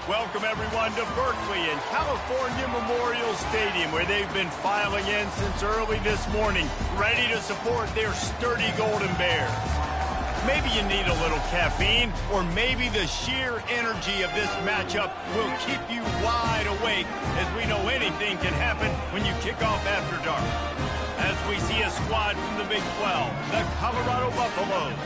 Welcome, everyone, to Berkeley and California Memorial Stadium, where they've been filing in since early this morning, ready to support their sturdy Golden Bears. Maybe you need a little caffeine, or maybe the sheer energy of this matchup will keep you wide awake, as we know anything can happen when you kick off after dark. As we see a squad from the Big 12, the Colorado Buffaloes,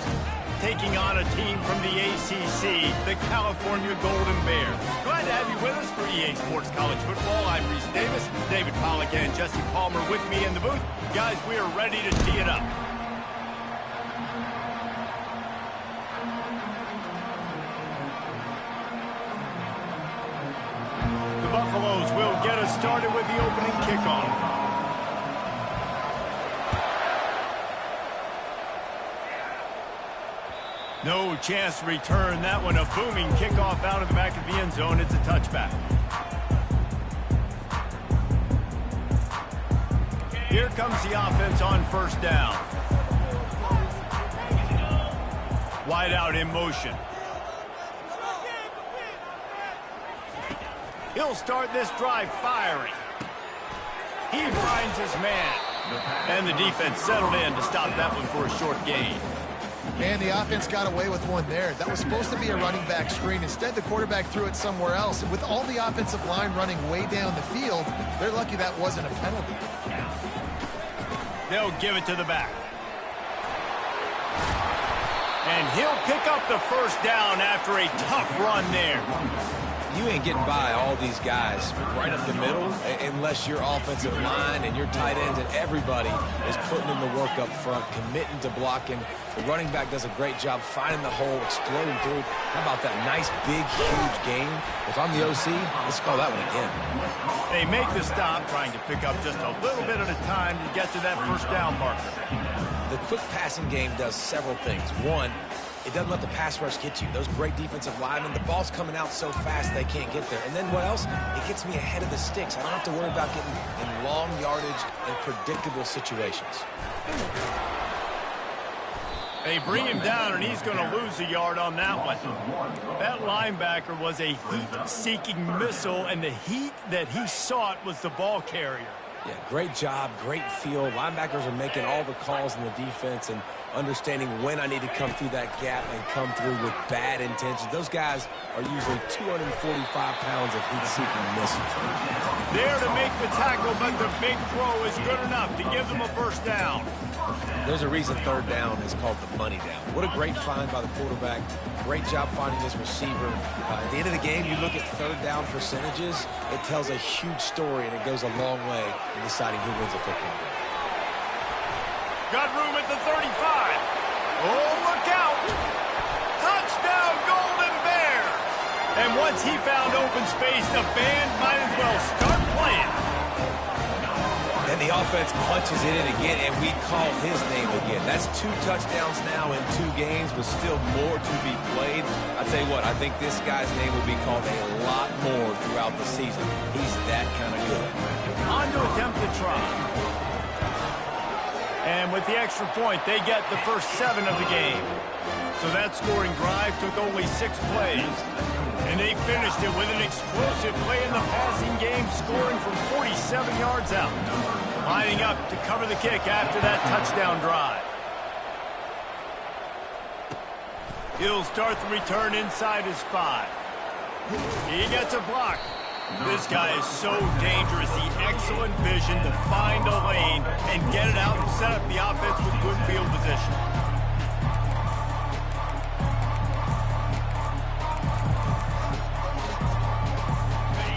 taking on a team from the ACC, the California Golden Bears. Glad to have you with us for EA Sports College Football. I'm Reese Davis, David Pollack and Jesse Palmer with me in the booth. Guys, we are ready to tee it up. The Buffaloes will get us started with the opening kickoff. No chance to return that one. A booming kickoff out of the back of the end zone. It's a touchback. Here comes the offense on first down. Wide out in motion. He'll start this drive firing. He finds his man. And the defense settled in to stop that one for a short gain. And the offense got away with one there. That was supposed to be a running back screen. Instead, the quarterback threw it somewhere else. And with all the offensive line running way down the field, they're lucky that wasn't a penalty. They'll give it to the back. And he'll pick up the first down after a tough run there. You ain't getting by all these guys right up the middle unless your offensive line and your tight ends and everybody is putting in the work up front, committing to blocking. The running back does a great job finding the hole, exploding through. How about that nice, big, huge gain? If I'm the OC, let's call that one again. They make the stop, trying to pick up just a little bit at a time to get to that first down marker. The quick passing game does several things. One, it doesn't let the pass rush get you. Those great defensive linemen, the ball's coming out so fast they can't get there. And then what else? It gets me ahead of the sticks. I don't have to worry about getting in long yardage and predictable situations. They bring him down, and he's going to lose a yard on that one. That linebacker was a heat-seeking missile, and the heat that he sought was the ball carrier. Yeah, great job, great feel. Linebackers are making all the calls in the defense and understanding when I need to come through that gap and come through with bad intentions. Those guys are usually 245 pounds of heat-seeking missiles. There to make the tackle, but the big throw is good enough to give them a first down. There's a reason third down is called the money down. What a great find by the quarterback. Great job finding his receiver. At the end of the game, you look at third down percentages, it tells a huge story, and it goes a long way in deciding who wins a football game. Got room at the 35. Oh, look out. Touchdown, Golden Bears. And once he found open space, the band might as well start playing. And the offense punches it in again, and we call his name again. That's 2 touchdowns now in 2 games, with still more to be played. I tell you what, I think this guy's name will be called a lot more throughout the season. He's that kind of good. On to attempt the try. And with the extra point, they get the first 7 of the game. So that scoring drive took only 6 plays. And they finished it with an explosive play in the passing game, scoring from 47 yards out. Lining up to cover the kick after that touchdown drive. He'll start the return inside his 5. He gets a block. This guy is so dangerous. The excellent vision to find a lane and get it out and set up the offense with good field position.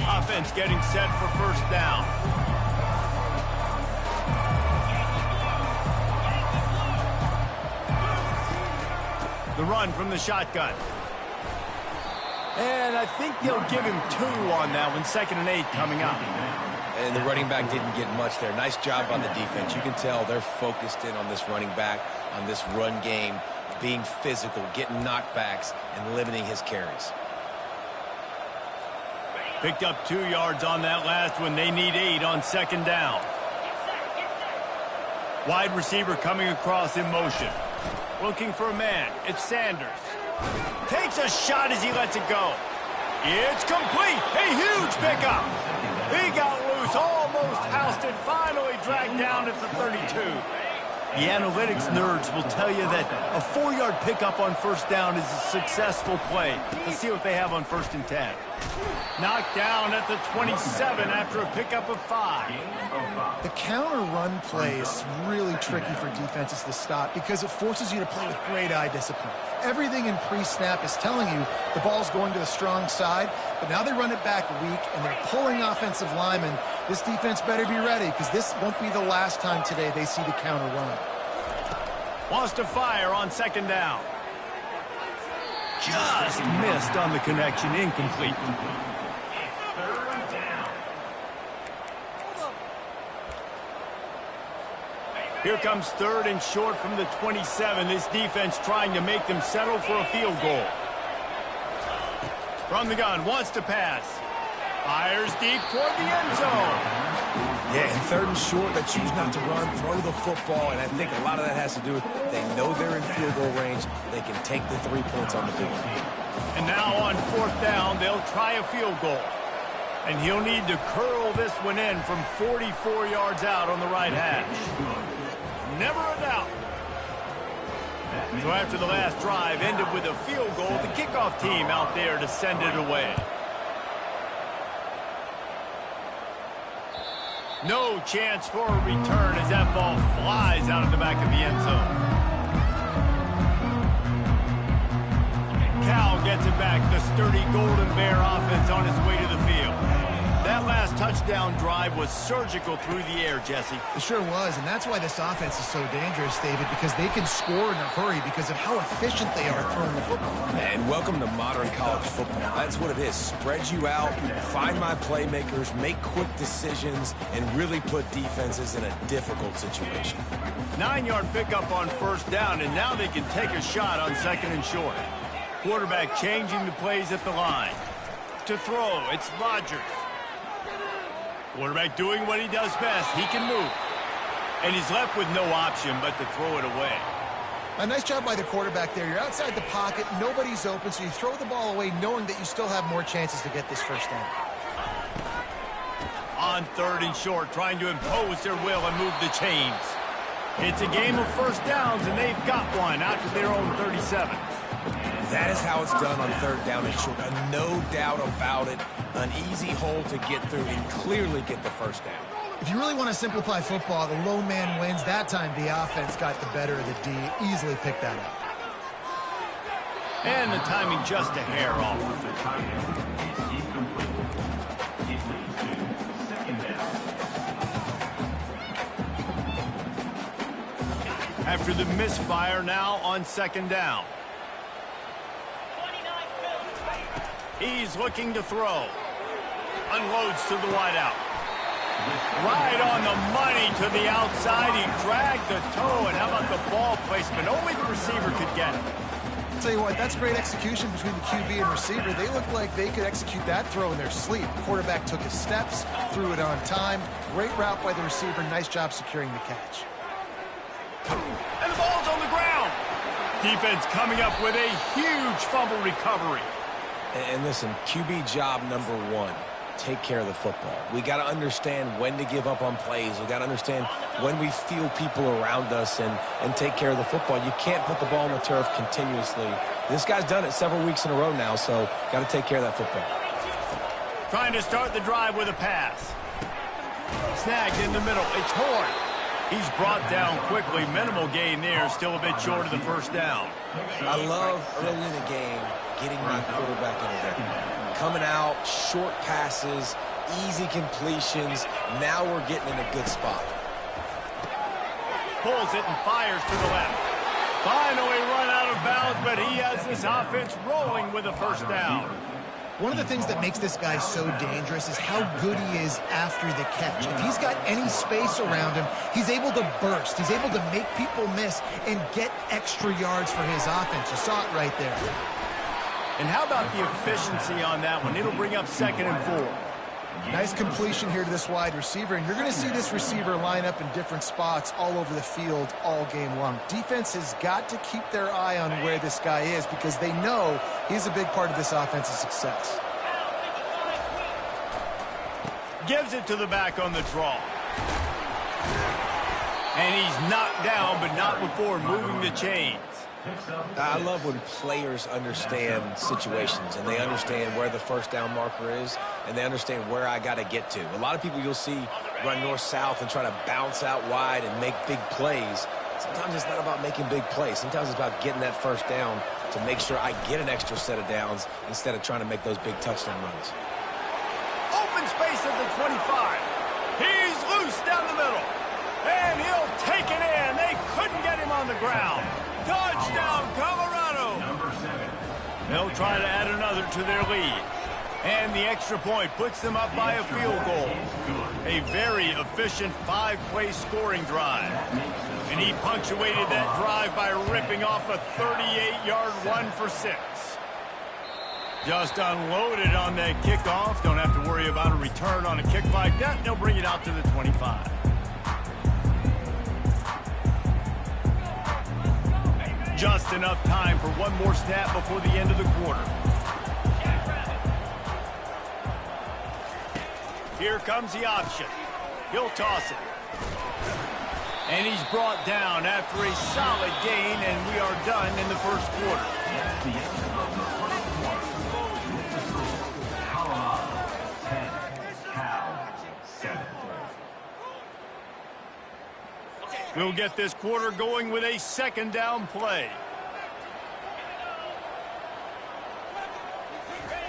Offense getting set for first down. The run from the shotgun. And I think they'll give him 2 on that one. 2nd and 8 coming up. And the running back didn't get much there. Nice job on the defense. You can tell they're focused in on this running back, on this run game, being physical, getting knockbacks, and limiting his carries. Picked up 2 yards on that last one. They need 8 on 2nd down. Wide receiver coming across in motion. Looking for a man. It's Sanders. Takes a shot as he lets it go. It's complete. A huge pickup. He got loose, almost housed it, finally dragged down at the 32. The analytics nerds will tell you that a 4-yard pickup on first down is a successful play. Let's see what they have on 1st and 10. Knocked down at the 27 after a pickup of 5. The counter run play is really tricky for defenses to stop because it forces you to play with great eye discipline. Everything in pre-snap is telling you the ball's going to the strong side, but now they run it back weak and they're pulling offensive linemen. This defense better be ready because this won't be the last time today they see the counter run. Wants to fire on 2nd down. Just missed on the connection, incomplete. Here comes 3rd and short from the 27. This defense trying to make them settle for a field goal. From the gun, wants to pass. Fires deep toward the end zone. Yeah, and 3rd and short, they choose not to run, throw the football, and I think a lot of that has to do with they know they're in field goal range. They can take the 3 points on the board. And now on 4th down, they'll try a field goal. And he'll need to curl this one in from 44 yards out on the right hash. Never a doubt. So after the last drive ended with a field goal, the kickoff team out there to send it away. No chance for a return as that ball flies out of the back of the end zone. Cal gets it back. The sturdy Golden Bear offense on its way to the field. That last touchdown drive was surgical through the air, Jesse. It sure was, and that's why this offense is so dangerous, David, because they can score in a hurry because of how efficient they are throwing the football. And welcome to modern college football. That's what it is. Spread you out, find my playmakers, make quick decisions, and really put defenses in a difficult situation. 9-yard pickup on 1st down, and now they can take a shot on 2nd and short. Quarterback changing the plays at the line. To throw, it's Rodgers. Quarterback doing what he does best. He can move. And he's left with no option but to throw it away. A nice job by the quarterback there. You're outside the pocket. Nobody's open, so you throw the ball away knowing that you still have more chances to get this first down. On 3rd and short, trying to impose their will and move the chains. It's a game of first downs, and they've got one out to their own 37. That is how it's done on 3rd down and short. No doubt about it. An easy hole to get through and clearly get the first down. If you really want to simplify football, the lone man wins. That time the offense got the better of the D. Easily picked that up. And the timing just a hair off. After the misfire, now on 2nd down. He's looking to throw. Unloads to the wideout. Right on the money to the outside. He dragged the toe, and how about the ball placement? Only the receiver could get it. I'll tell you what, that's great execution between the QB and receiver. They looked like they could execute that throw in their sleep. The quarterback took his steps, threw it on time. Great route by the receiver. Nice job securing the catch. And the ball's on the ground. Defense coming up with a huge fumble recovery. And listen, QB job number 1, take care of the football. We got to understand when to give up on plays. We got to understand when we feel people around us and take care of the football. You can't put the ball on the turf continuously. This guy's done it several weeks in a row now, so got to take care of that football. Trying to start the drive with a pass. Snagged in the middle. It's Horn. He's brought down quickly. Minimal gain there. Still a bit short of the first down. I love early in the game getting my quarterback in there. Coming out, short passes, easy completions. Now we're getting in a good spot. Pulls it and fires to the left. Finally run out of bounds, but he has this offense rolling with a first down. One of the things that makes this guy so dangerous is how good he is after the catch. If he's got any space around him, he's able to burst. He's able to make people miss and get extra yards for his offense. You saw it right there. And how about the efficiency on that one? It'll bring up 2nd and 4. Nice completion here to this wide receiver, and you're going to see this receiver line up in different spots all over the field all game long. Defense has got to keep their eye on where this guy is because they know he's a big part of this offense's success. gives it to the back on the draw. And he's knocked down, but not before moving the chains. I love when players understand situations and they understand where the first down marker is and they understand where I got to get to. A lot of people you'll see run north-south and try to bounce out wide and make big plays. Sometimes it's not about making big plays. Sometimes it's about getting that first down to make sure I get an extra set of downs instead of trying to make those big touchdown runs. Open space at the 25. He's loose down the middle. And he'll take it in. They couldn't get him on the ground. Touchdown, Colorado. They'll try to add another to their lead. And the extra point puts them up by a field goal. A very efficient 5-play scoring drive. And he punctuated that drive by ripping off a 38-yard run for 6. Just unloaded on that kickoff. Don't have to worry about a return on a kick like that. They'll bring it out to the 25. Just enough time for one more snap before the end of the quarter. Here comes the option. He'll toss it. And he's brought down after a solid gain, and we are done in the first quarter. We'll get this quarter going with a second down play.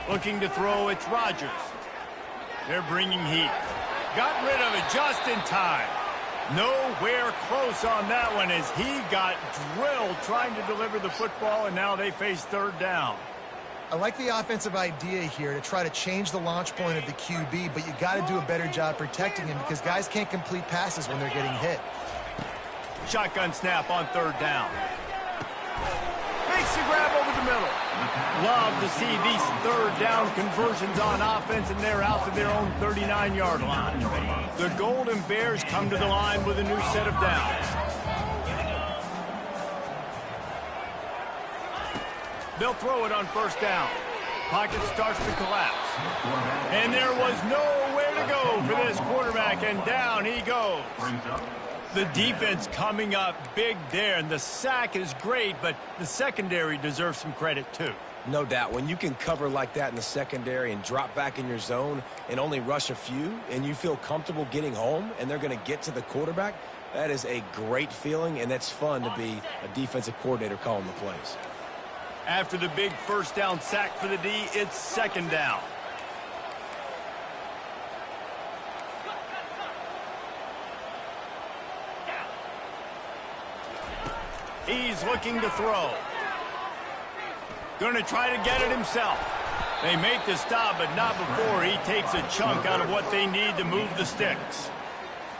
Looking to throw, it's Rodgers. They're bringing heat. Got rid of it just in time. Nowhere close on that one as he got drilled trying to deliver the football, and now they face third down. I like the offensive idea here to try to change the launch point of the QB, but you got to do a better job protecting him because guys can't complete passes when they're getting hit. Shotgun snap on third down. Makes the grab over the middle. Love to see these third down conversions on offense, and they're out to their own 39-yard line. The Golden Bears come to the line with a new set of downs. They'll throw it on first down. Pocket starts to collapse. And there was nowhere to go for this quarterback, and down he goes. The defense coming up big there, and the sack is great, but the secondary deserves some credit too. No doubt. When you can cover like that in the secondary and drop back in your zone and only rush a few, and you feel comfortable getting home and they're going to get to the quarterback, that is a great feeling, and that's fun to be a defensive coordinator calling the plays. After the big first down sack for the D, it's second down. He's looking to throw. Going to try to get it himself. They make the stop, but not before he takes a chunk out of what they need to move the sticks.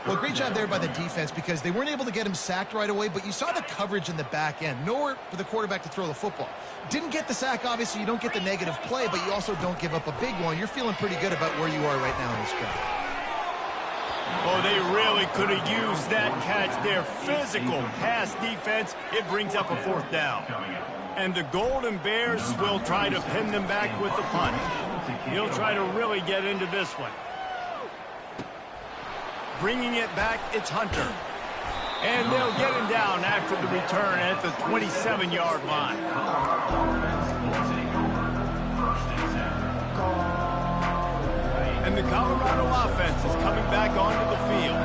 Well, great job there by the defense because they weren't able to get him sacked right away, but you saw the coverage in the back end. Nowhere for the quarterback to throw the football. Didn't get the sack, obviously. You don't get the negative play, but you also don't give up a big one. You're feeling pretty good about where you are right now in this drive. Oh, they really could have used that catch there. Physical pass defense. It brings up a fourth down. And the Golden Bears will try to pin them back with the punt. He'll try to really get into this one. Bringing it back, it's Hunter. And they'll get him down after the return at the 27-yard line. And the Colorado offense is coming back onto the field.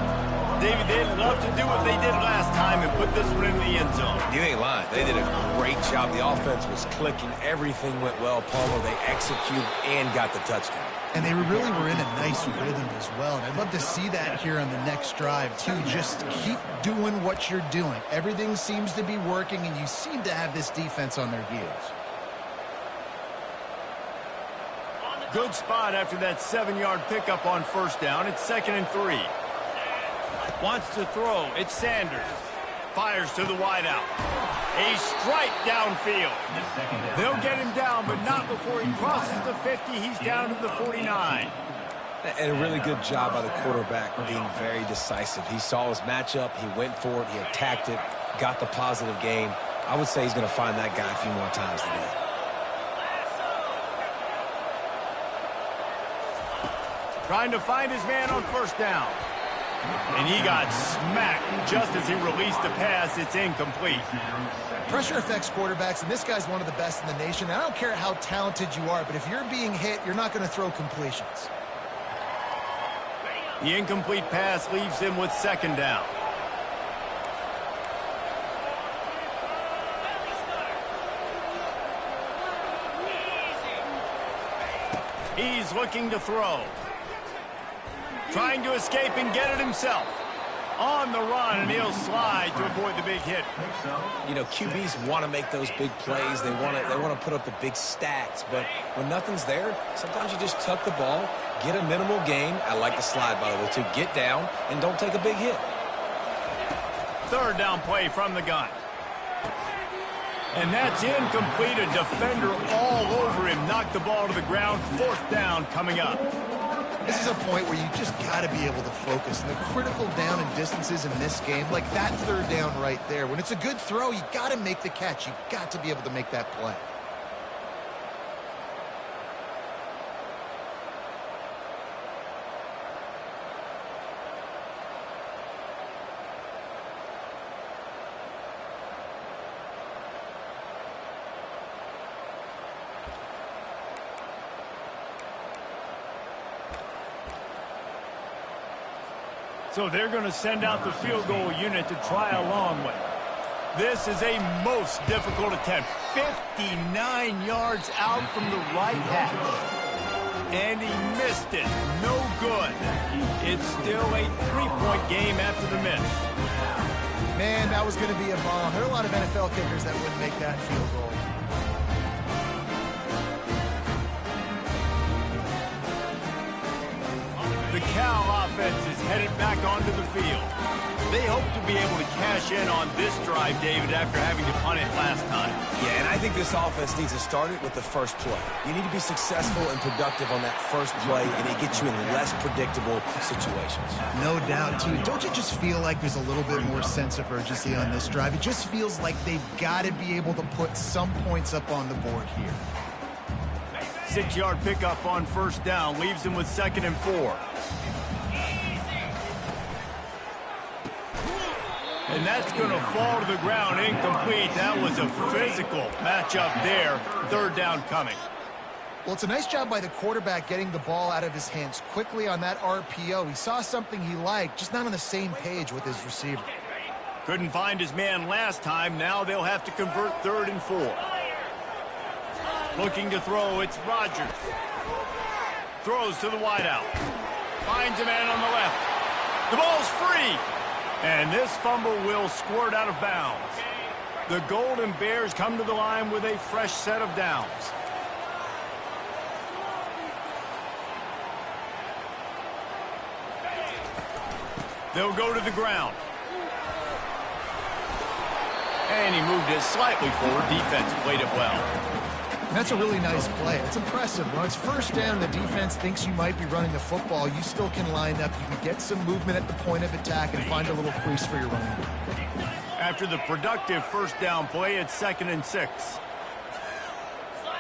David, they'd love to do what they did last time and put this one in the end zone. You ain't lying. They did a great job. The offense was clicking. Everything went well. Palmer, they executed and got the touchdown. And they really were in a nice rhythm as well. And I'd love to see that here on the next drive, too. Just keep doing what you're doing. Everything seems to be working, and you seem to have this defense on their heels. Good spot after that 7-yard pickup on first down. It's 2nd and 3. Wants to throw. It's Sanders. Fires to the wideout. A strike downfield. They'll get him down, but not before he crosses the 50. He's down to the 49. And a really good job by the quarterback being very decisive. He saw his matchup. He went for it. He attacked it. Got the positive gain. I would say he's going to find that guy a few more times today. Trying to find his man on first down. And he got smacked just as he released the pass. It's incomplete. Pressure affects quarterbacks, and this guy's one of the best in the nation. I don't care how talented you are, but if you're being hit, you're not going to throw completions. The incomplete pass leaves him with second down. He's looking to throw. Trying to escape and get it himself. On the run, and he'll slide to avoid the big hit. You know, QBs want to make those big plays. They want to put up the big stats. But when nothing's there, sometimes you just tuck the ball, get a minimal gain. I like the slide, by the way, to get down and don't take a big hit. Third down play from the gun. And that's incomplete. A defender all over him. Knocked the ball to the ground. Fourth down coming up. This is a point where you just got to be able to focus. And the critical down and distances in this game, like that third down right there, when it's a good throw, you got to make the catch. You got to be able to make that play. So they're going to send out the field goal unit to try a long one. This is a most difficult attempt. 59 yards out from the right hash. And he missed it. No good. It's still a three-point game after the miss. Man, that was going to be a bomb. There are a lot of NFL kickers that wouldn't make that field goal. The Cal offense is headed back onto the field. They hope to be able to cash in on this drive, David, after having to punt it last time. Yeah, and I think this offense needs to start it with the first play. You need to be successful and productive on that first play, and it gets you in less predictable situations. No doubt, too. Don't you just feel like there's a little bit more sense of urgency on this drive? It just feels like they've got to be able to put some points up on the board here. 6-yard pickup on first down leaves him with 2nd and 4. And that's going to fall to the ground incomplete. That was a physical matchup there. Third down coming. Well, it's a nice job by the quarterback getting the ball out of his hands quickly on that RPO. He saw something he liked, just not on the same page with his receiver. Couldn't find his man last time. Now they'll have to convert 3rd and 4. Looking to throw, it's Rodgers. Throws to the wideout. Finds a man on the left. The ball's free. And this fumble will squirt out of bounds. The Golden Bears come to the line with a fresh set of downs. They'll go to the ground. And he moved it slightly forward. Defense played it well. That's a really nice play. It's impressive. When it's first down, the defense thinks you might be running the football. You still can line up. You can get some movement at the point of attack and find a little crease for your running back. After the productive first down play, it's 2nd and 6.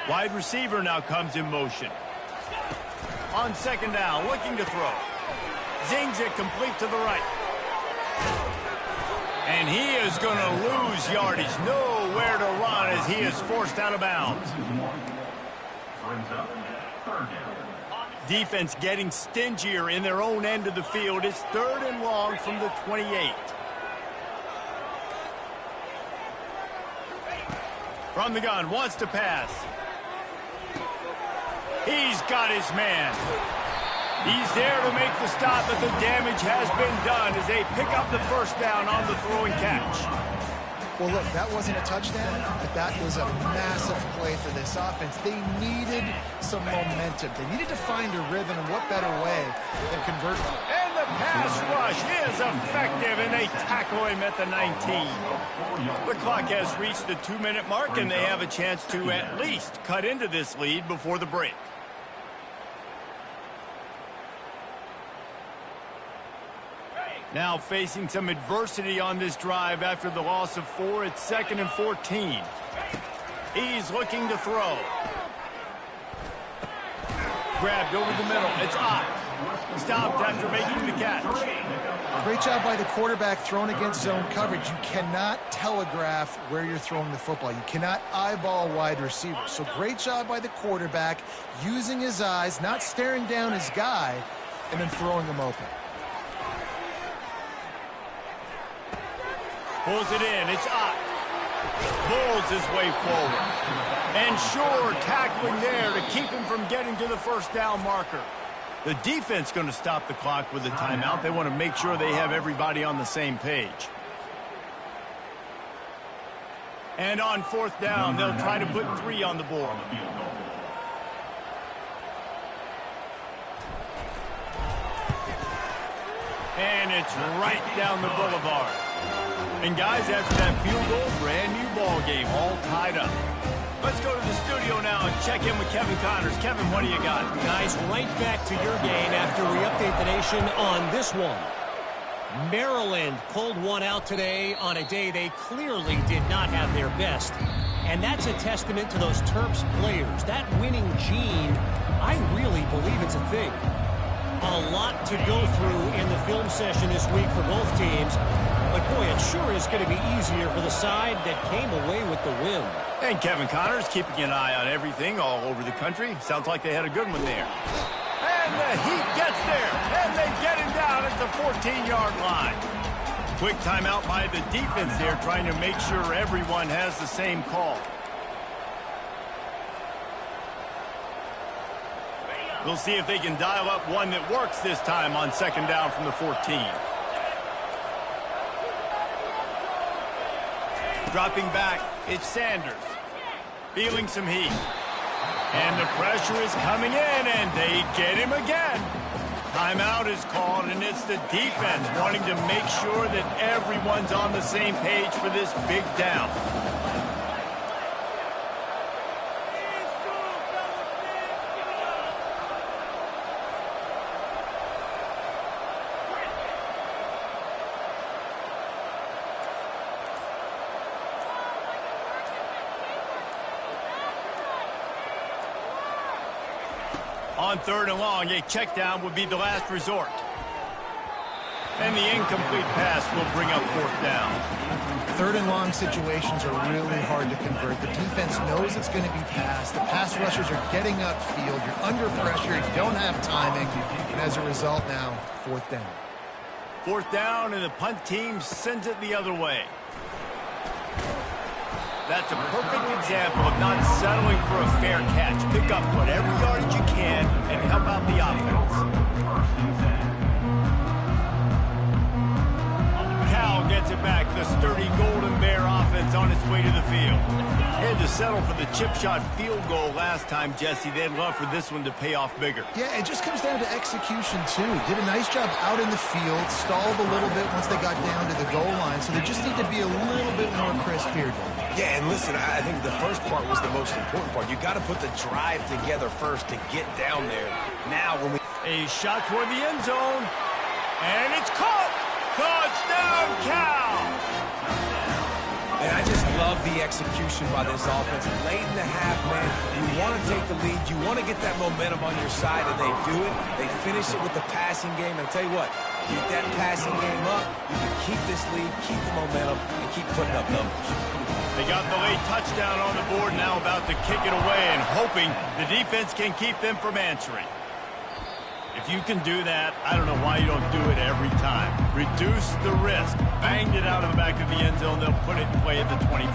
Wide receiver now comes in motion. On 2nd down, looking to throw. Zings it complete to the right. And he is going to lose yardage. Nowhere to run as he is forced out of bounds. Defense getting stingier in their own end of the field. It's 3rd and long from the 28. From the gun, wants to pass. He's got his man. He's there to make the stop, but the damage has been done as they pick up the first down on the throwing catch. Well, look, that wasn't a touchdown, but that was a massive play for this offense. They needed some momentum. They needed to find a rhythm, and what better way than convert. And the pass rush is effective, and they tackle him at the 19. The clock has reached the 2-minute mark, and they have a chance to at least cut into this lead before the break. Now facing some adversity on this drive after the loss of 4. It's 2nd and 14. He's looking to throw. Grabbed over the middle. It's Ott. Stopped after making the catch. Great job by the quarterback throwing against zone coverage. You cannot telegraph where you're throwing the football. You cannot eyeball wide receivers. So great job by the quarterback using his eyes, not staring down his guy, and then throwing him open. Pulls it in. It's Ott. Pulls his way forward. And Shore tackling there to keep him from getting to the first down marker. The defense going to stop the clock with a timeout. They want to make sure they have everybody on the same page. And on fourth down, they'll try to put 3 on the board. And it's right down the boulevard. And guys, after that field goal, brand new ball game, all tied up. Let's go to the studio now and check in with Kevin Connors. Kevin, what do you got? Guys, right back to your game after we update the nation on this one. Maryland pulled one out today on a day they clearly did not have their best. And that's a testament to those Terps players. That winning gene, I really believe it's a thing. A lot to go through in the film session this week for both teams. But, boy, it sure is going to be easier for the side that came away with the win. And Kevin Connors keeping an eye on everything all over the country. Sounds like they had a good one there. And the Heat gets there. And they get him down at the 14-yard line. Quick timeout by the defense there, trying to make sure everyone has the same call. We'll see if they can dial up one that works this time on second down from the 14. Dropping back, it's Sanders. Feeling some heat. And the pressure is coming in, and they get him again. Timeout is called, and it's the defense wanting to make sure that everyone's on the same page for this big down. On third and long, a check down would be the last resort. And the incomplete pass will bring up fourth down. Third and long situations are really hard to convert. The defense knows it's going to be passed. The pass rushers are getting upfield. You're under pressure. You don't have timing. And as a result now, fourth down. Fourth down, and the punt team sends it the other way. That's a perfect example of not settling for a fair catch. Pick up whatever yardage you can and help out the offense. Cal gets it back. The sturdy Golden Bear offense on its way to the field. Had to settle for the chip shot field goal last time, Jesse. They'd love for this one to pay off bigger. Yeah, it just comes down to execution, too. Did a nice job out in the field, stalled a little bit once they got down to the goal line, so they just need to be a little bit more crisp here. Yeah, and listen, I think the first part was the most important part. You got to put the drive together first to get down there. Now, when we... A shot toward the end zone, and it's caught! Touchdown, Cal! And I just love the execution by this offense. Late in the half, man, you want to take the lead. You want to get that momentum on your side, and they do it. They finish it with the passing game. And I'll tell you what, keep that passing game up. You can keep this lead, keep the momentum, and keep putting up numbers. They got the late touchdown on the board, now about to kick it away and hoping the defense can keep them from answering. If you can do that, I don't know why you don't do it every time. Reduce the risk. Banged it out of the back of the end zone. They'll put it in play at the 25.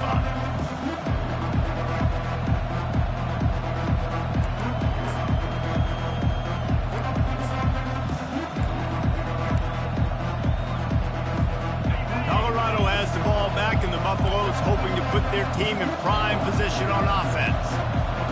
Colorado has the ball back, and the Buffaloes hoping to put their team in prime position on offense.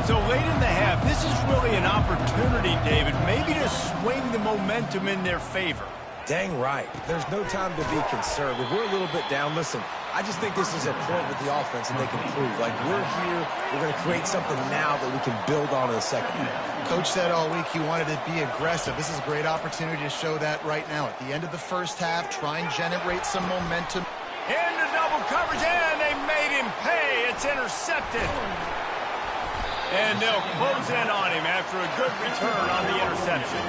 So late in the half, this is really an opportunity, David, maybe to swing the momentum in their favor. Dang right. There's no time to be concerned. If we're a little bit down, listen, I just think this is a point with the offense that they can prove. Like, we're here, we're going to create something now that we can build on in the second half. Coach said all week he wanted to be aggressive. This is a great opportunity to show that right now. At the end of the first half, try and generate some momentum. Into double coverage, and they made him pay. It's intercepted. And they'll close in on him after a good return on the interception.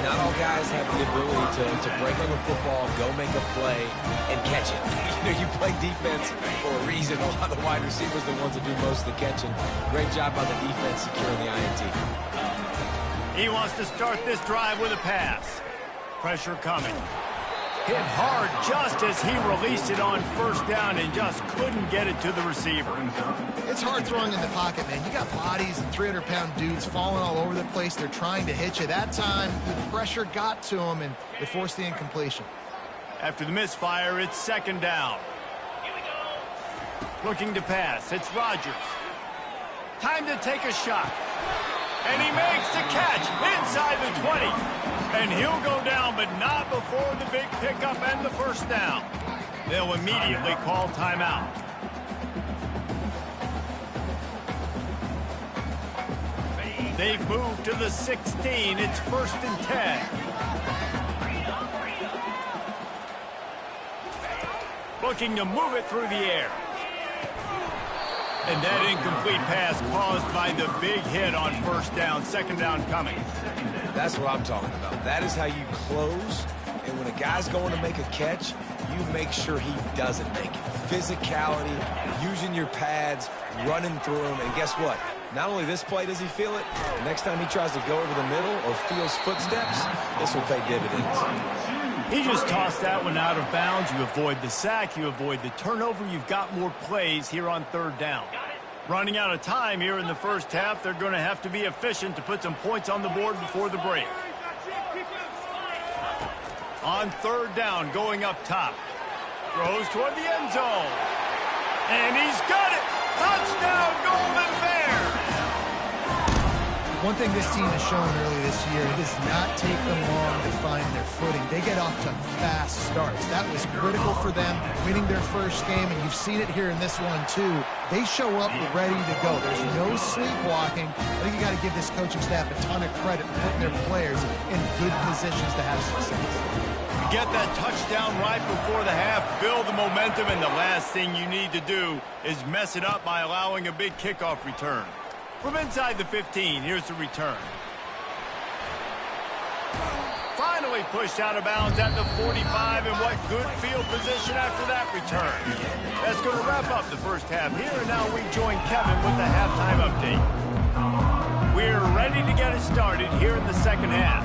Not all guys have the ability to break on the football, go make a play, and catch it. You play defense for a reason. A lot of the wide receivers are the ones that do most of the catching. Great job by the defense securing the INT. He wants to start this drive with a pass. Pressure coming. Hit hard just as he released it on first down and just couldn't get it to the receiver. It's hard throwing in the pocket, man. You got bodies and 300-pound dudes falling all over the place. They're trying to hit you. That time, the pressure got to him, and it forced the incompletion. After the misfire, it's second down. Looking to pass. It's Rodgers. Time to take a shot. And he makes the catch inside the 20. And he'll go down, but not before the big pickup and the first down. They'll immediately call timeout. They've moved to the 16. It's 1st and 10. Looking to move it through the air. And that incomplete pass caused by the big hit on first down. Second down coming. That's what I'm talking about. That is how you close. And when a guy's going to make a catch, you make sure he doesn't make it. Physicality, using your pads, running through them. And guess what? Not only this play does he feel it, the next time he tries to go over the middle or feels footsteps, this will pay dividends. He just tossed that one out of bounds. You avoid the sack. You avoid the turnover. You've got more plays here on third down. Running out of time here in the first half. They're going to have to be efficient to put some points on the board before the break. On third down, going up top. Throws toward the end zone. And he's got it. Touchdown, Golden Bears. One thing this team has shown early this year, it does not take them long to find their footing. They get off to fast starts. That was critical for them, winning their first game, and you've seen it here in this one too. They show up ready to go. There's no sleepwalking. I think you got to give this coaching staff a ton of credit for putting their players in good positions to have success. Get that touchdown right before the half, build the momentum, and the last thing you need to do is mess it up by allowing a big kickoff return. From inside the 15, here's the return. Finally pushed out of bounds at the 45, and what good field position after that return. That's going to wrap up the first half here, and now we join Kevin with the halftime update. We're ready to get it started here in the second half.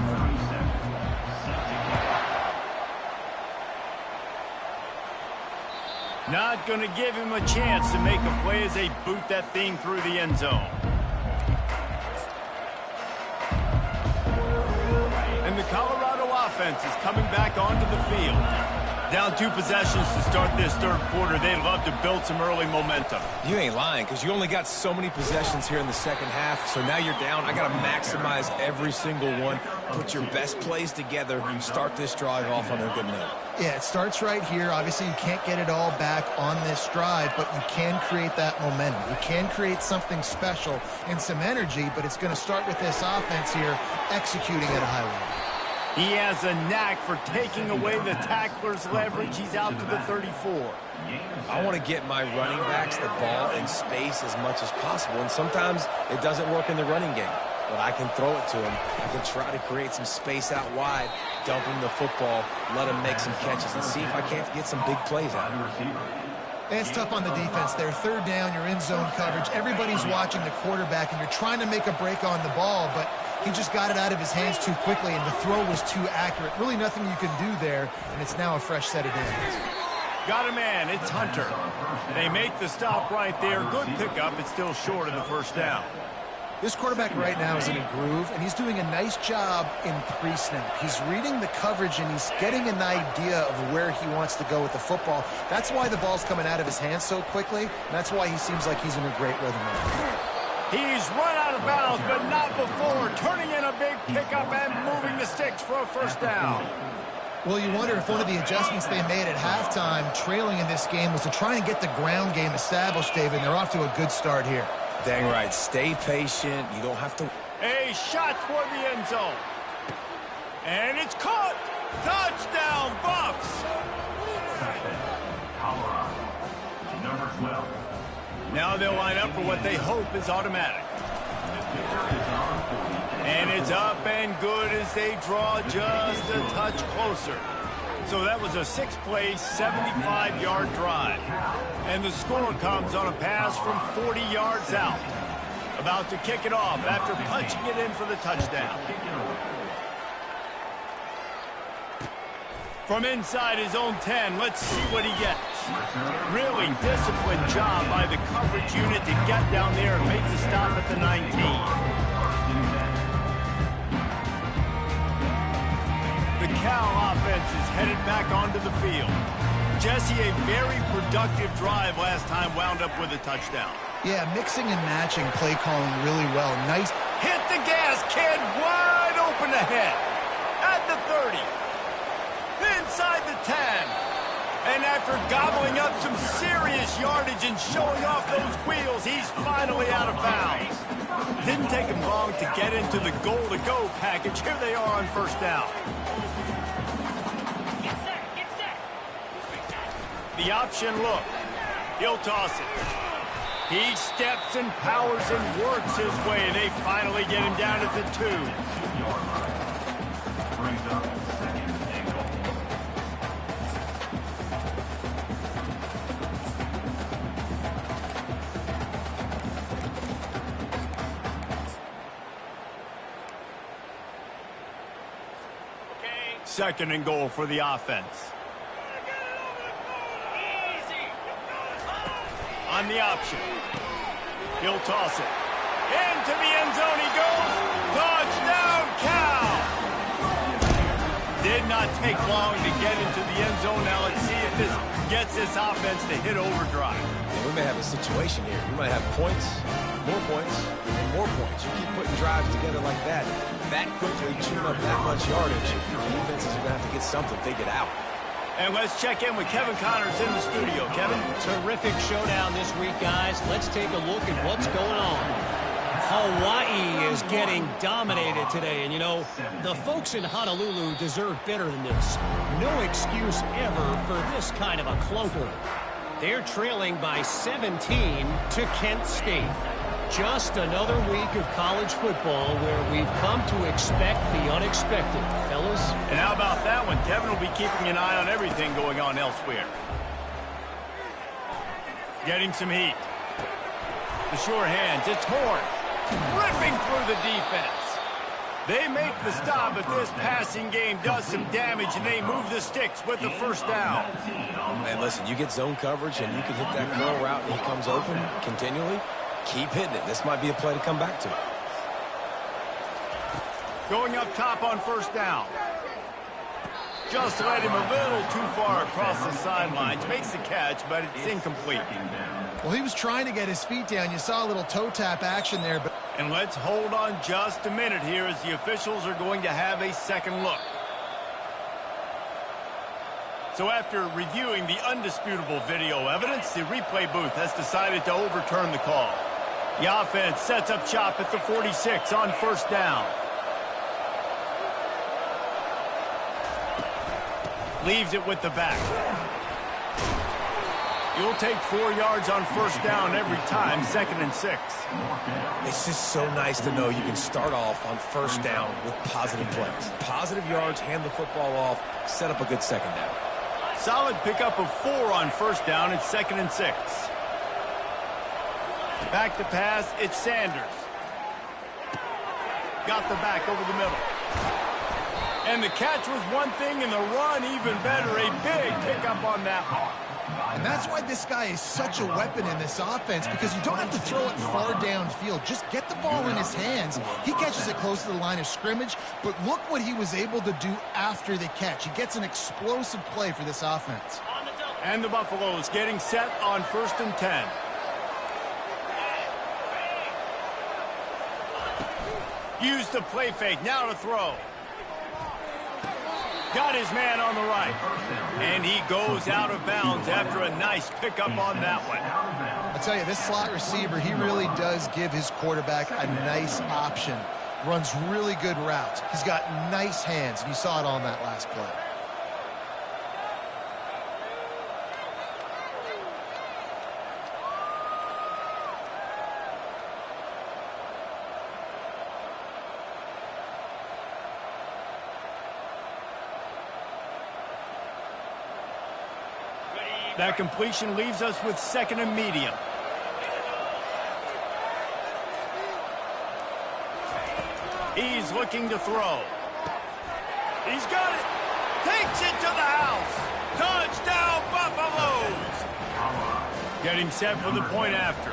Not going to give him a chance to make a play as they boot that thing through the end zone. And the Colorado offense is coming back onto the field. Down 2 possessions to start this third quarter. They'd love to build some early momentum. You ain't lying, because you only got so many possessions here in the second half, so now you're down. I got to maximize every single one. Put your best plays together and start this drive off on a good note. Yeah, it starts right here. Obviously, you can't get it all back on this drive, but you can create that momentum. You can create something special and some energy, but it's going to start with this offense here executing at a high level. He has a knack for taking away the tackler's leverage. He's out to the 34. I want to get my running backs the ball in space as much as possible, and sometimes it doesn't work in the running game. But I can throw it to him. I can try to create some space out wide, dump him the football, let him make some catches, and see if I can't get some big plays out of him. It's tough on the defense there. Third down, you're in zone coverage. Everybody's watching the quarterback, and you're trying to make a break on the ball, but he just got it out of his hands too quickly, and the throw was too accurate. Really nothing you can do there, and it's now a fresh set of downs. Got a man. It's Hunter. They make the stop right there. Good pickup. It's still short of the first down. This quarterback right now is in a groove, and he's doing a nice job in pre-snap. He's reading the coverage, and he's getting an idea of where he wants to go with the football. That's why the ball's coming out of his hands so quickly, and that's why he seems like he's in a great rhythm right. He's run out of bounds, but not before. Turning in a big pickup and moving the sticks for a first down. Well, you wonder if one of the adjustments they made at halftime, trailing in this game, was to try and get the ground game established, David. They're off to a good start here. Dang right. Stay patient. You don't have to. A shot toward the end zone. And it's caught. Touchdown, Buffs. Now they'll line up for what they hope is automatic. And it's up and good as they draw just a touch closer. So that was a 6-play, 75-yard drive. And the score comes on a pass from 40 yards out. About to kick it off after punching it in for the touchdown. From inside his own 10, let's see what he gets. Really disciplined job by the coverage unit to get down there and make the stop at the 19. The Cal offense is headed back onto the field. Jesse, a very productive drive last time wound up with a touchdown. Yeah, mixing and matching play calling really well. Nice. Hit the gas, kid. Wide open ahead. At the 30. Inside the 10. And after gobbling up some serious yardage and showing off those wheels, he's finally out of bounds. Didn't take him long to get into the goal-to-go package. Here they are on first down. The option look. He'll toss it. He steps and powers and works his way. They finally get him down at the 2. Second and goal for the offense. On the option. He'll toss it. Into the end zone he goes. Touchdown, Cal! Did not take long to get into the end zone. Now let's see if this gets this offense to hit overdrive. Yeah, we may have a situation here. We might have points, and more points. You keep putting drives together like that quickly, chewing up that much yardage, defenses are going to have to get something figured out. And let's check in with Kevin Connors in the studio. Kevin? Terrific showdown this week, guys. Let's take a look at what's going on. Hawaii is getting dominated today. And, you know, the folks in Honolulu deserve better than this. No excuse ever for this kind of a clunker. They're trailing by 17 to Kent State. Just another week of college football where we've come to expect the unexpected, fellas. And how about that one? Kevin will be keeping an eye on everything going on elsewhere. Getting some heat. The sure hands. It's Horn. Ripping through the defense. They make the stop, but this passing game does some damage, and they move the sticks with the first down. Man, listen, you get zone coverage, and you can hit that curl route, and he comes open continually. Keep hitting it. This might be a play to come back to. Going up top on first down. Just led him a little too far across the sidelines. Makes the catch, but it's incomplete. Well, he was trying to get his feet down. You saw a little toe tap action there. But and let's hold on just a minute here as the officials are going to have a second look. So after reviewing the undisputable video evidence, the replay booth has decided to overturn the call. The offense sets up shop at the 46 on first down. Leaves it with the back. You'll take 4 yards on first down every time, 2nd and 6. It's just so nice to know you can start off on first down with positive plays. Positive yards, hand the football off, set up a good second down. Solid pickup of 4 on first down. It's 2nd and 6. Back to pass. It's Sanders. Got the back over the middle. And the catch was one thing, and the run even better. A big pickup on that one. And that's why this guy is such a weapon in this offense, because you don't have to throw it far downfield. Just get the ball in his hands. He catches it close to the line of scrimmage, but look what he was able to do after the catch. He gets an explosive play for this offense. And the Buffaloes getting set on 1st and 10. Use the play fake. Now to throw. Got his man on the right. And he goes out of bounds after a nice pickup on that one. I'll tell you, this slot receiver, he really does give his quarterback a nice option. Runs really good routes. He's got nice hands, and you saw it on that last play. That completion leaves us with 2nd and medium. He's looking to throw. He's got it. Takes it to the house. Touchdown, Buffaloes. Getting set for the point after.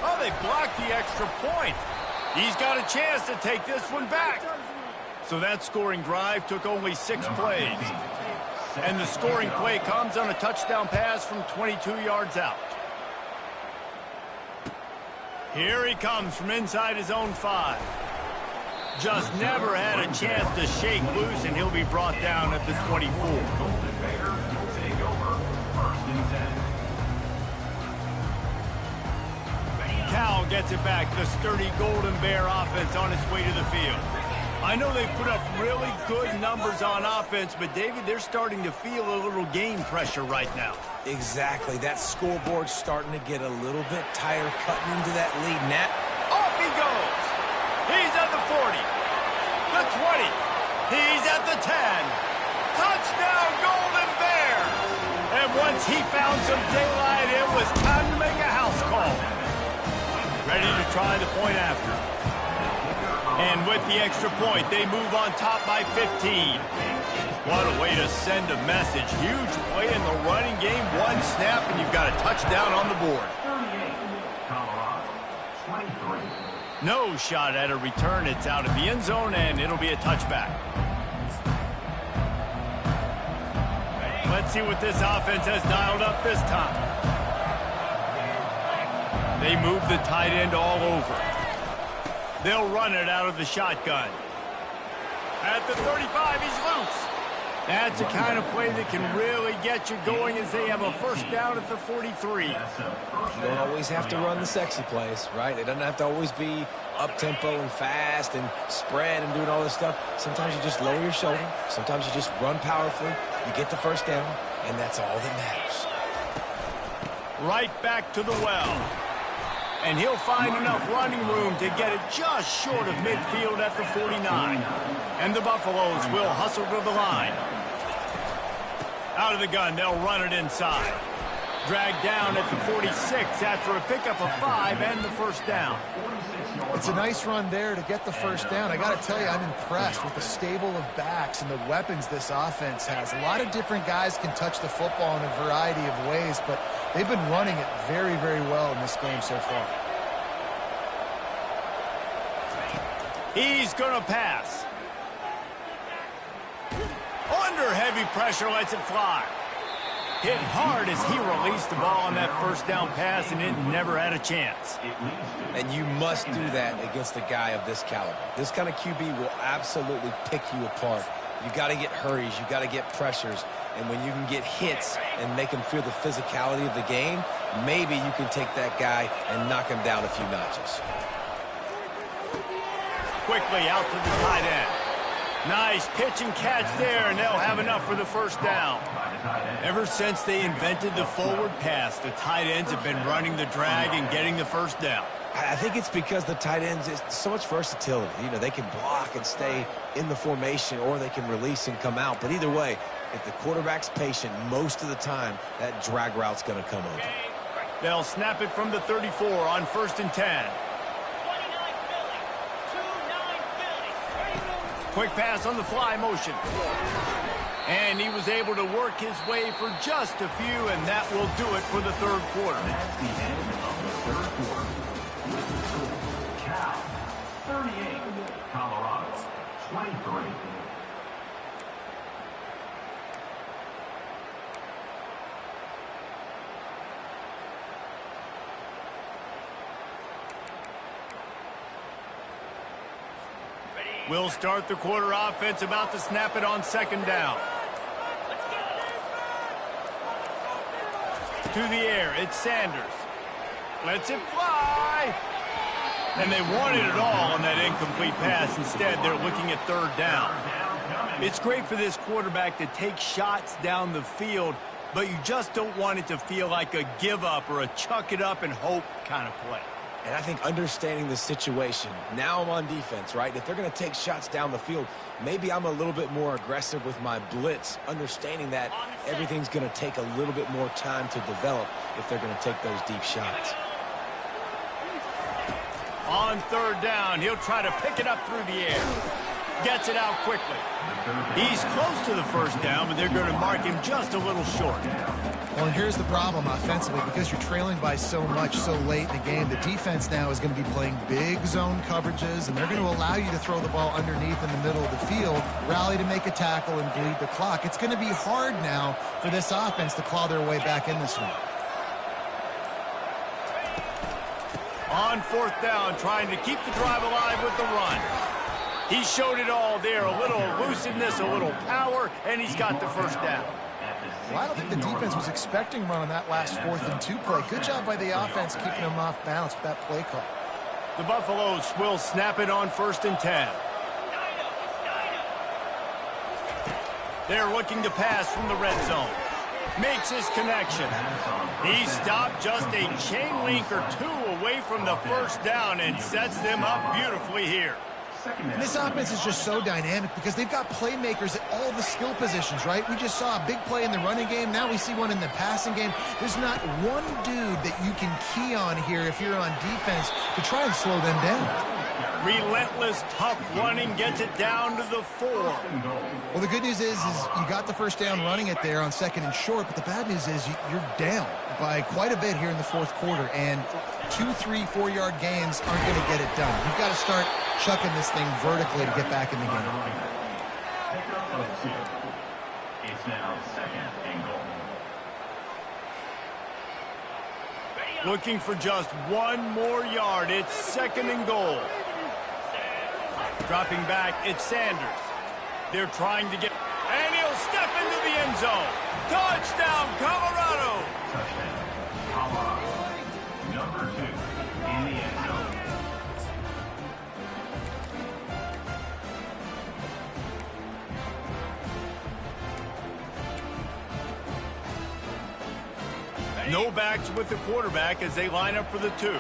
Oh, they blocked the extra point. He's got a chance to take this one back. So that scoring drive took only 6 plays. And the scoring play comes on a touchdown pass from 22 yards out. Here he comes from inside his own 5. Just never had a chance to shake loose, and he'll be brought down at the 24. Cal gets it back. The sturdy Golden Bear offense on its way to the field. I know they've put up really good numbers on offense, but, David, they're starting to feel a little game pressure right now. Exactly. That scoreboard's starting to get a little bit tired cutting into that lead. Nat. Off he goes. He's at the 40. The 20. He's at the 10. Touchdown, Golden Bears. And once he found some daylight, it was time to make a house call. Ready to try the point after. And with the extra point, they move on top by 15. What a way to send a message. Huge play in the running game. 1 snap, and you've got a touchdown on the board. No shot at a return. It's out of the end zone, and it'll be a touchback. Let's see what this offense has dialed up this time. They move the tight end all over. They'll run it out of the shotgun. At the 35, he's loose. That's the kind of play that can really get you going as they have a first down at the 43. You don't always have to run the sexy plays, right? It doesn't have to always be up-tempo and fast and spread and doing all this stuff. Sometimes you just lower your shoulder. Sometimes you just run powerfully. You get the first down, and that's all that matters. Right back to the well. And he'll find enough running room to get it just short of midfield at the 49. And the Buffaloes will hustle to the line. Out of the gun, they'll run it inside. Dragged down at the 46 after a pickup of 5 and the first down. It's a nice run there to get the first down. I got to tell you, I'm impressed with the stable of backs and the weapons this offense has. A lot of different guys can touch the football in a variety of ways, but they've been running it very, very well in this game so far. He's going to pass. Under heavy pressure, lets it fly. Hit hard as he released the ball on that first down pass, and it never had a chance. And you must do that against a guy of this caliber. This kind of QB will absolutely pick you apart. You got to get hurries. You got to get pressures. And when you can get hits and make him feel the physicality of the game, maybe you can take that guy and knock him down a few notches. Quickly out to the tight end. Nice pitch and catch there, and they'll have enough for the first down. Ever since they invented the forward pass, the tight ends have been running the drag and getting the first down. I think it's because the tight ends, is so much versatility. You know, they can block and stay in the formation, or they can release and come out. But either way, if the quarterback's patient most of the time, that drag route's going to come open. They'll snap it from the 34 on 1st and 10. Quick pass on the fly motion. And he was able to work his way for just a few, and that will do it for the third quarter. That's the end of the third quarter. With the score, Cal 38, Colorado 23. We'll start the quarter offense, about to snap it on 2nd down. To the air, it's Sanders. Lets it fly. And they wanted it all on that incomplete pass. Instead, they're looking at 3rd down. It's great for this quarterback to take shots down the field, but you just don't want it to feel like a give up or a chuck it up and hope kind of play. And I think understanding the situation, now I'm on defense, right? If they're going to take shots down the field, maybe I'm a little bit more aggressive with my blitz, understanding that everything's going to take a little bit more time to develop if they're going to take those deep shots. On third down, he'll try to pick it up through the air. Gets it out quickly. He's close to the first down, but they're going to mark him just a little short. Well, and here's the problem offensively. Because you're trailing by so much so late in the game, the defense now is going to be playing big zone coverages, and they're going to allow you to throw the ball underneath in the middle of the field, rally to make a tackle, and bleed the clock. It's going to be hard now for this offense to claw their way back in this one. On fourth down, trying to keep the drive alive with the run. He showed it all there, a little elusiveness, a little power, and he's got the first down. Well, I don't think the defense was expecting run on that last 4th and 2 play. Good job by the offense keeping them off balance with that play call. The Buffaloes will snap it on 1st and 10. They're looking to pass from the red zone. Makes his connection. He stopped just a chain link or two away from the first down and sets them up beautifully here. And this offense is just so dynamic because they've got playmakers at all the skill positions, right? We just saw a big play in the running game. Now we see one in the passing game. There's not one dude that you can key on here if you're on defense to try and slow them down. Relentless, tough running gets it down to the 4. Well, the good news is you got the first down running it there on 2nd and short, but the bad news is you're down by quite a bit here in the 4th quarter, and 2, 3, 4-yard gains aren't going to get it done. You've got to start chucking this thing vertically to get back in the game. It's now 2nd and goal. Looking for just one more yard. It's 2nd and goal. Dropping back, it's Sanders. They're trying to get... And he'll step into the end zone. Touchdown, Colorado! Touchdown, Colorado. Number 2 in the end zone. No backs with the quarterback as they line up for the 2.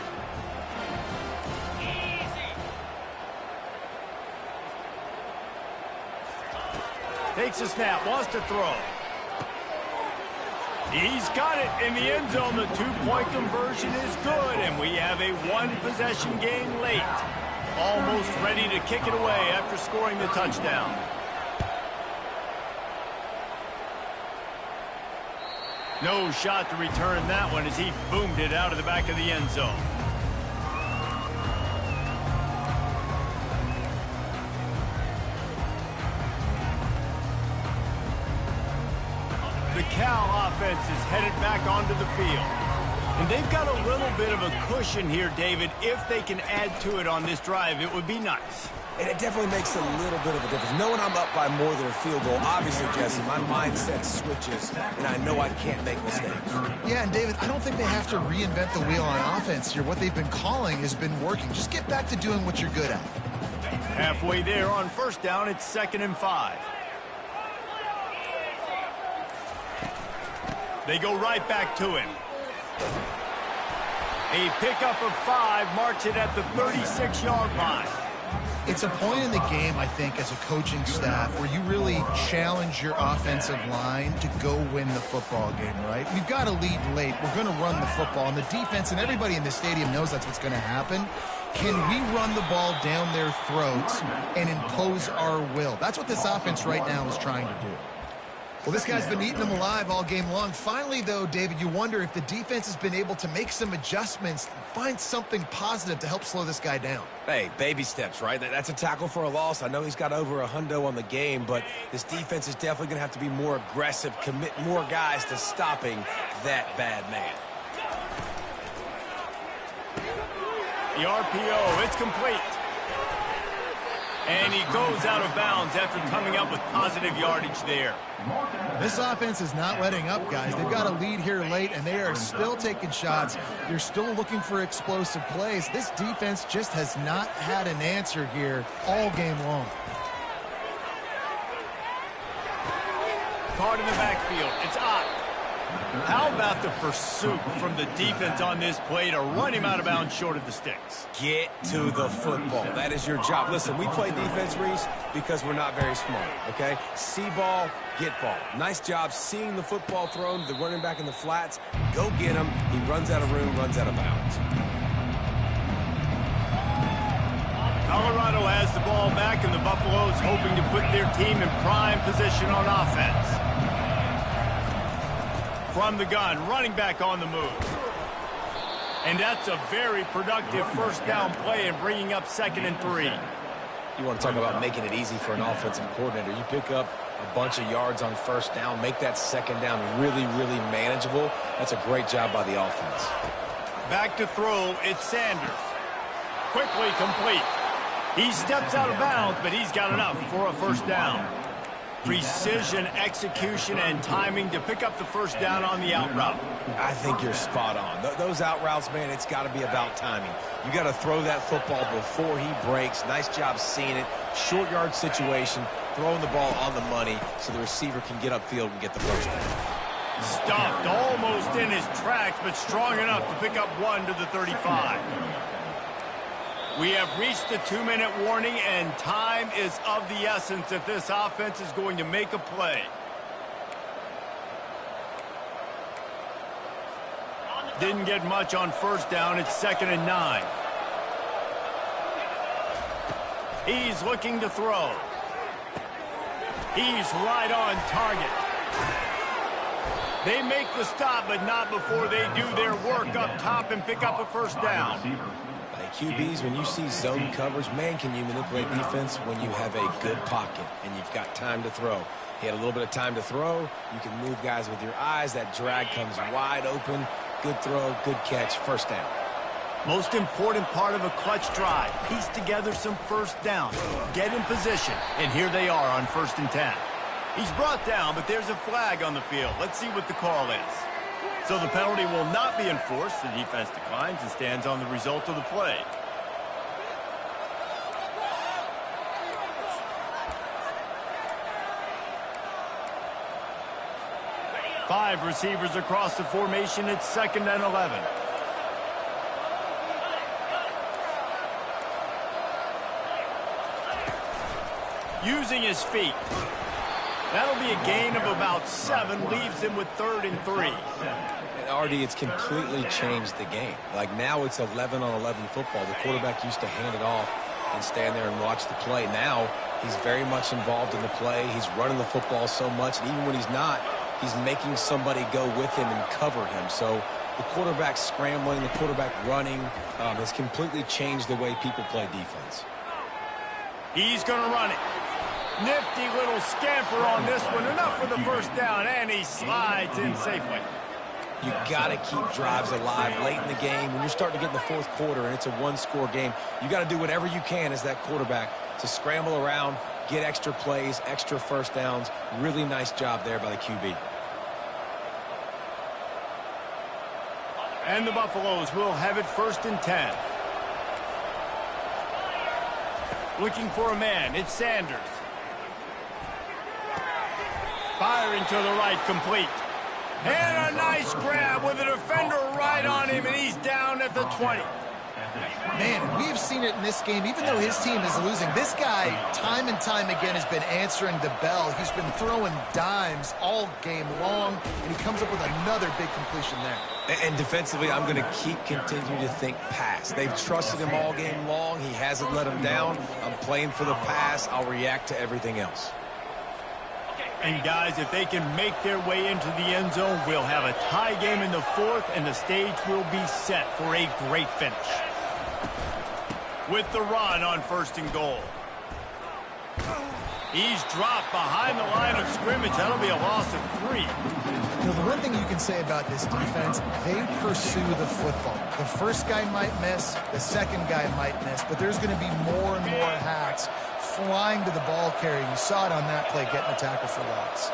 Takes a snap, wants to throw. He's got it in the end zone. The 2-point conversion is good, and we have a 1-possession game late. Almost ready to kick it away after scoring the touchdown. No shot to return that one as he boomed it out of the back of the end zone. The Cal offense is headed back onto the field. And they've got a little bit of a cushion here, David. If they can add to it on this drive, it would be nice. And it definitely makes a little bit of a difference. Knowing I'm up by more than a field goal, obviously, Jesse, my mindset switches, and I know I can't make mistakes. Yeah, and David, I don't think they have to reinvent the wheel on offense here. What they've been calling has been working. Just get back to doing what you're good at. Halfway there on first down, it's 2nd and 5. They go right back to him. A pickup of 5 marks it at the 36-yard line. It's a point in the game, I think, as a coaching staff where you really challenge your offensive line to go win the football game, right? We've got to lead late. We're going to run the football. And the defense and everybody in the stadium knows that's what's going to happen. Can we run the ball down their throats and impose our will? That's what this offense right now is trying to do. Well, this guy's been eating them alive all game long. Finally, though, David, you wonder if the defense has been able to make some adjustments, find something positive to help slow this guy down. Hey, baby steps, right? That's a tackle for a loss. I know he's got over $100 on the game, but this defense is definitely going to have to be more aggressive, commit more guys to stopping that bad man. The RPO, it's complete. And he goes out of bounds after coming up with positive yardage there. This offense is not letting up, guys. They've got a lead here late, and they are still taking shots. They're still looking for explosive plays. This defense just has not had an answer here all game long. Caught in the backfield. It's Ott. How about the pursuit from the defense on this play to run him out of bounds short of the sticks? Get to the football. That is your job. Listen, we play defense, Reese, because we're not very smart, okay? See ball, get ball. Nice job seeing the football thrown to the running back in the flats. Go get him. He runs out of room, runs out of bounds. Colorado has the ball back, and the Buffaloes hoping to put their team in prime position on offense. From the gun, running back on the move. And that's a very productive first down play and bringing up 2nd and 3. You want to talk about making it easy for an offensive coordinator. You pick up a bunch of yards on first down, make that second down really, really manageable. That's a great job by the offense. Back to throw, it's Sanders. Quickly complete. He steps out of bounds, but he's got enough for a first down. Precision, execution, and timing to pick up the first down on the out route. I think you're spot on. Those out routes, man, it's got to be about timing. You got to throw that football before he breaks. Nice job seeing it. Short yard situation, throwing the ball on the money so the receiver can get upfield and get the first down. Stuffed almost in his tracks, but strong enough to pick up 1 to the 35. We have reached the 2-minute warning, and time is of the essence if this offense is going to make a play. Didn't get much on first down. It's 2nd and 9. He's looking to throw. He's right on target. They make the stop, but not before they do their work up top and pick up a first down. QBs, when you see zone coverage, man, can you manipulate defense when you have a good pocket and you've got time to throw. He had a little bit of time to throw. You can move guys with your eyes. That drag comes wide open. Good throw, good catch, first down. Most important part of a clutch drive. Piece together some first downs. Get in position. And here they are on 1st and 10. He's brought down, but there's a flag on the field. Let's see what the call is. So the penalty will not be enforced. The defense declines and stands on the result of the play. Five receivers across the formation. It's 2nd and 11. Using his feet. That'll be a gain of about 7, leaves him with 3rd and 3. And Artie, it's completely changed the game. Like now it's 11-on-11 football. The quarterback used to hand it off and stand there and watch the play. Now he's very much involved in the play. He's running the football so much, and even when he's not, he's making somebody go with him and cover him. So the quarterback scrambling, the quarterback running has completely changed the way people play defense. He's going to run it. Nifty little scamper on this one. Enough for the first down, and he slides in safely. You got to keep drives alive late in the game. When you're starting to get in the 4th quarter and it's a 1-score game, you got to do whatever you can as that quarterback to scramble around, get extra plays, extra first downs. Really nice job there by the QB. And the Buffaloes will have it 1st and 10. Looking for a man. It's Sanders. Firing to the right, complete. And a nice grab with a defender right on him, and he's down at the 20. Man, we have seen it in this game. Even though his team is losing, this guy, time and time again, has been answering the bell. He's been throwing dimes all game long, and he comes up with another big completion there. And defensively, I'm going to continue to think pass. They've trusted him all game long. He hasn't let him down. I'm playing for the pass. I'll react to everything else. And guys, if they can make their way into the end zone, we'll have a tie game in the 4th, and the stage will be set for a great finish. With the run on 1st and goal. He's dropped behind the line of scrimmage. That'll be a loss of 3. You know, the one thing you can say about this defense, they pursue the football. The first guy might miss, the second guy might miss, but there's going to be more and more hats flying to the ball carrier. You saw it on that play, getting a tackle for loss.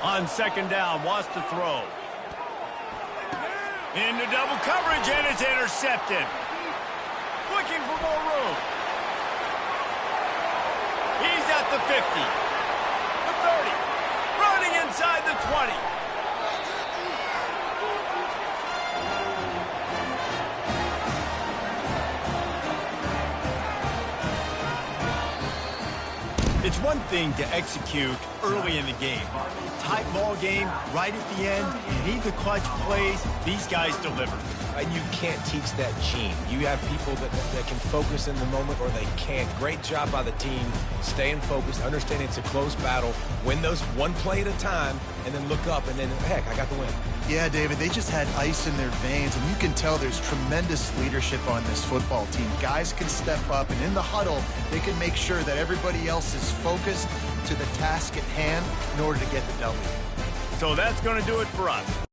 On 2nd down, wants to throw. Into double coverage, and it's intercepted. Looking for more room. He's at the 50, the 30, running inside the 20. It's one thing to execute early in the game. Tight ball game, right at the end, you need the clutch plays. These guys deliver. And you can't teach that gene. You have people that can focus in the moment or they can't. Great job by the team, staying focused, understanding it's a close battle, win those one play at a time, and then look up, and then, heck, I got the win. Yeah, David, they just had ice in their veins, and you can tell there's tremendous leadership on this football team. Guys can step up, and in the huddle, they can make sure that everybody else is focused to the task at hand in order to get the W. So that's going to do it for us.